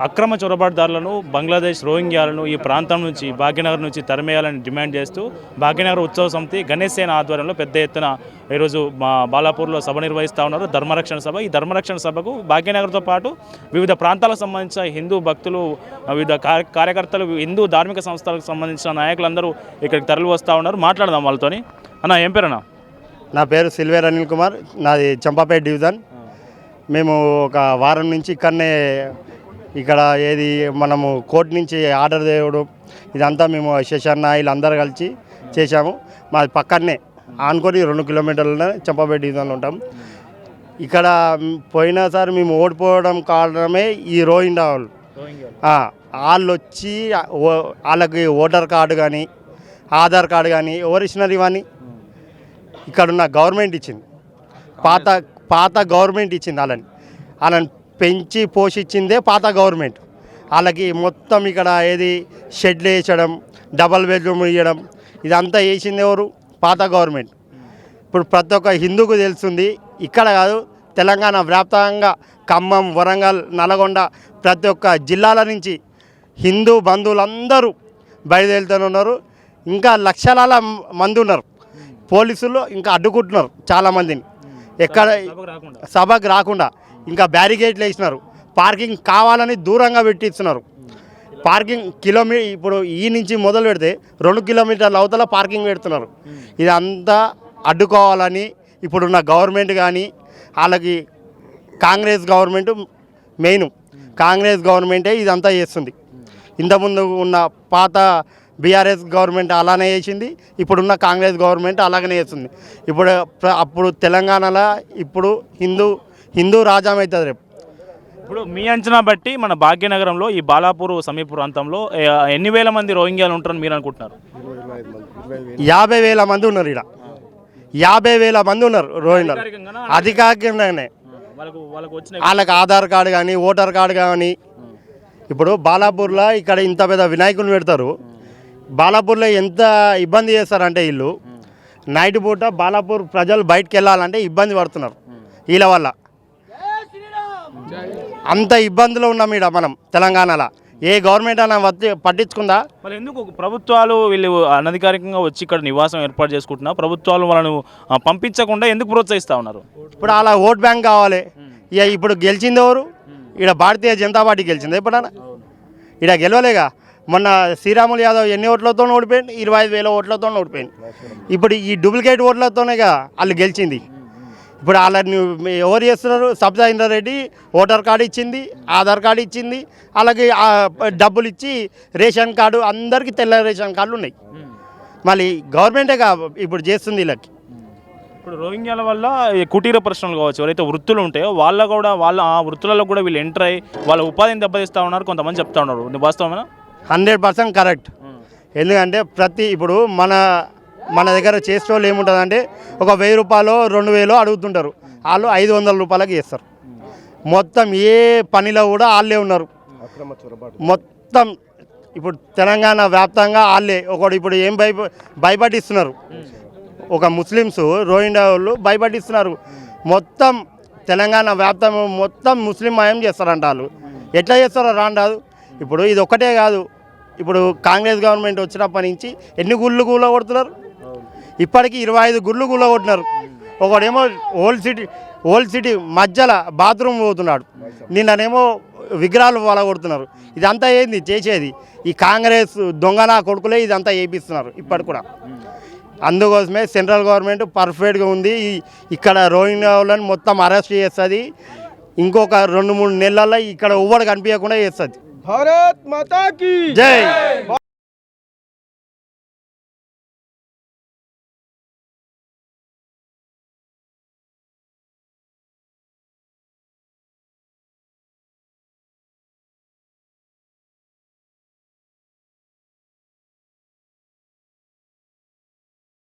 అక్రమ చొరబాటుదారులను బంగ్లాదేశ్ రోహింగ్యాలను ఈ ప్రాంతం నుంచి భాగ్యనగర్ నుంచి తరిమేయాలని డిమాండ్ చేస్తూ భాగ్యనగర్ ఉత్సవ సమితి గణేష్ సేన ఆధ్వర్యంలో పెద్ద ఎత్తున ఈరోజు మా బాలాపూర్లో సభ నిర్వహిస్తూ ఉన్నారు. ధర్మరక్షణ సభ. ఈ ధర్మరక్షణ సభకు భాగ్యనగర్తో పాటు వివిధ ప్రాంతాలకు సంబంధించిన హిందూ భక్తులు, వివిధ కార్యకర్తలు, హిందూ ధార్మిక సంస్థలకు సంబంధించిన నాయకులందరూ ఇక్కడికి తరలి వస్తూ ఉన్నారు. మాట్లాడదాం వాళ్ళతోని. అన్న, ఏం పేరన్నా? నా పేరు సిల్వేర్ అనిల్ కుమార్, నాది చంపాపేట డివిజన్. మేము ఒక వారం నుంచి ఇక్కడ మనము కోర్టు నుంచి ఆర్డర్ తేవడం ఇదంతా మేము శేషన్న వీళ్ళందరూ కలిసి చేశాము. మాది పక్కనే ఆనుకొని 2 కిలోమీటర్లనే చంపాపేట డివిజన్లో ఉంటాం. ఇక్కడ పోయినసారి మేము ఓడిపోవడం కారణమే ఈ రోహింగ్యా వాళ్ళు వచ్చి వాళ్ళకి ఓటర్ కార్డు కానీ ఆధార్ కార్డు కానీ ఎవరిచ్చినారు ఇవన్నీ ఇక్కడున్న గవర్నమెంట్ ఇచ్చింది. పాత గవర్నమెంట్ ఇచ్చింది. వాళ్ళని పెంచి పోషించిందే పాత గవర్నమెంట్. వాళ్ళకి మొత్తం ఇక్కడ షెడ్లు వేసడం, డబల్ బెడ్రూమ్ ఇవ్వడం ఇదంతా వేసింది ఎవరు? పాత గవర్నమెంట్. ఇప్పుడు ప్రతి ఒక్క హిందూకు తెలుస్తుంది, ఇక్కడ కాదు తెలంగాణ వ్యాప్తంగా ఖమ్మం, వరంగల్, నల్గొండ ప్రతి ఒక్క జిల్లాల నుంచి హిందూ బంధువులందరూ బయలుదేరుతూనే ఉన్నారు. ఇంకా లక్షల మంది ఉన్నారు. పోలీసులు ఇంకా అడ్డుకుంటున్నారు చాలామందిని, ఎక్కడ సభకు రాకుండా. ఇంకా బ్యారికేడ్లు వేసినారు. పార్కింగ్ కావాలని దూరంగా పెట్టిస్తున్నారు. పార్కింగ్ ఇప్పుడు ఈ నుంచి మొదలు పెడితే 2 కిలోమీటర్ల అవతల పార్కింగ్ పెడుతున్నారు. ఇదంతా అడ్డుకోవాలని ఇప్పుడున్న గవర్నమెంట్ కానీ వాళ్ళకి కాంగ్రెస్ గవర్నమెంట్ మెయిన్ కాంగ్రెస్ గవర్నమెంటే ఇదంతా చేస్తుంది. ఇంతకుముందు ఉన్న పాత బీఆర్ఎస్ గవర్నమెంట్ అలానే చేసింది, ఇప్పుడున్న కాంగ్రెస్ గవర్నమెంట్ అలాగనే చేస్తుంది. అప్పుడు తెలంగాణలో ఇప్పుడు హిందూ రాజ్యం అవుతుంది రేపు. ఇప్పుడు మీ అంచనా బట్టి మన భాగ్యనగరంలో ఈ బాలాపూర్ సమీప ప్రాంతంలో ఎన్ని వేల మంది రోహింగ్యాలు ఉంటారని మీరు అనుకుంటున్నారు? 50,000 మంది ఉన్నారు. ఇక్కడ 50,000 మంది ఉన్నారు రోహింగ్యాలు. అధికారికంగానే వాళ్ళకి ఆధార్ కార్డు కానీ ఓటర్ కార్డు కానీ. ఇప్పుడు బాలాపూర్లో ఇక్కడ ఇంత పెద్ద వినాయకుని పెడతారు. బాలాపూర్లో ఎంత ఇబ్బంది చేస్తారంటే వీళ్ళు నైట్ పూట బాలాపూర్ ప్రజలు బయటకు వెళ్ళాలంటే ఇబ్బంది పడుతున్నారు వీళ్ళ వల్ల. అంత ఇబ్బందులు ఉన్నాం ఇక్కడ మనం తెలంగాణలో. ఏ గవర్నమెంట్ అయినా పట్టించుకుందా? మరి ఎందుకు ప్రభుత్వాలు వీళ్ళు అనధికారికంగా వచ్చి ఇక్కడ నివాసం ఏర్పాటు చేసుకుంటున్నా ప్రభుత్వాలు వాళ్ళను పంపించకుండా ఎందుకు ప్రోత్సహిస్తూ ఉన్నారు? ఇప్పుడు అలా ఓట్ బ్యాంక్ కావాలి. ఇప్పుడు గెలిచింది ఎవరు? ఇక్కడ భారతీయ జనతా పార్టీ గెలిచింది. ఎప్పుడన్నా ఇక్కడ గెలవలేగా. మొన్న శ్రీరాములు యాదవ్ ఎన్ని ఓట్లతో ఓడిపోయింది? 25,000 ఓట్లతో ఓడిపోయింది. ఇప్పుడు ఈ డూప్లికేట్ ఓట్లతోనేగా వాళ్ళు గెలిచింది. ఇప్పుడు వాళ్ళని ఎవరు చేస్తున్నారు? సబితా ఇంద్రారెడ్డి ఓటర్ కార్డు ఇచ్చింది, ఆధార్ కార్డు ఇచ్చింది, అలాగే డబ్బులు ఇచ్చి రేషన్ కార్డు అందరికీ తెల్ల రేషన్ కార్డులు ఉన్నాయి. మళ్ళీ గవర్నమెంటేగా ఇప్పుడు చేస్తుంది వీళ్ళకి. ఇప్పుడు రోహింగ్యాల వల్ల కుటీర పరిశ్రమలు కావచ్చు, ఎవరైతే వృత్తులు ఉంటాయో వాళ్ళ ఆ వృత్తులలో కూడా వీళ్ళు ఎంటర్ అయ్యి వాళ్ళ ఉపాధిని దెబ్బతీస్తూ ఉన్నారు కొంతమంది చెప్తా ఉన్నారు. వాస్తవమేనా? 100% కరెక్ట్. ఎందుకంటే ఇప్పుడు మన దగ్గర చేసే వాళ్ళు ఏముంటుందంటే ఒక 1000 రూపాయలు 2000 అడుగుతుంటారు. వాళ్ళు 500 రూపాయలకి చేస్తారు. మొత్తం ఏ పనిలో కూడా వాళ్ళే ఉన్నారు. మొత్తం ఇప్పుడు తెలంగాణ వ్యాప్తంగా వాళ్ళే. ఇప్పుడు ఏం భయపడిస్తున్నారు? ఒక ముస్లిమ్స్ రోహింగ్యా వాళ్ళు భయపడిస్తున్నారు. మొత్తం తెలంగాణ వ్యాప్తం మొత్తం ముస్లిం మయం చేస్తారంట వాళ్ళు. ఎట్లా చేస్తారో రాదు. ఇప్పుడు ఇది ఒక్కటే కాదు. ఇప్పుడు కాంగ్రెస్ గవర్నమెంట్ వచ్చినప్పటి నుంచి ఎన్ని గుళ్ళు కూలగొడుతున్నారు? ఇప్పటికీ 25 గుళ్ళు కూలగొట్టినారు. ఒకడేమో ఓల్డ్ సిటీ మధ్యలో బాత్రూమ్ పోతున్నాడు, నిన్ననేమో విగ్రహాలు పలగొడుతున్నారు. ఇదంతా ఏంది చేసేది? ఈ కాంగ్రెస్ దొంగన కొడుకులే ఇదంతా చేయిస్తున్నారు ఇప్పటికి కూడా. అందుకోసమే సెంట్రల్ గవర్నమెంట్ పర్ఫెక్ట్గా ఉంది. ఇక్కడ రోహింగ్యా వాళ్ళని మొత్తం అరెస్ట్ చేస్తుంది. ఇంకొక 2-3 నెలల్లో ఇక్కడ ఎవ్వడు కనిపించకుండా చేస్తుంది. భారత్ మాతా కీ జై.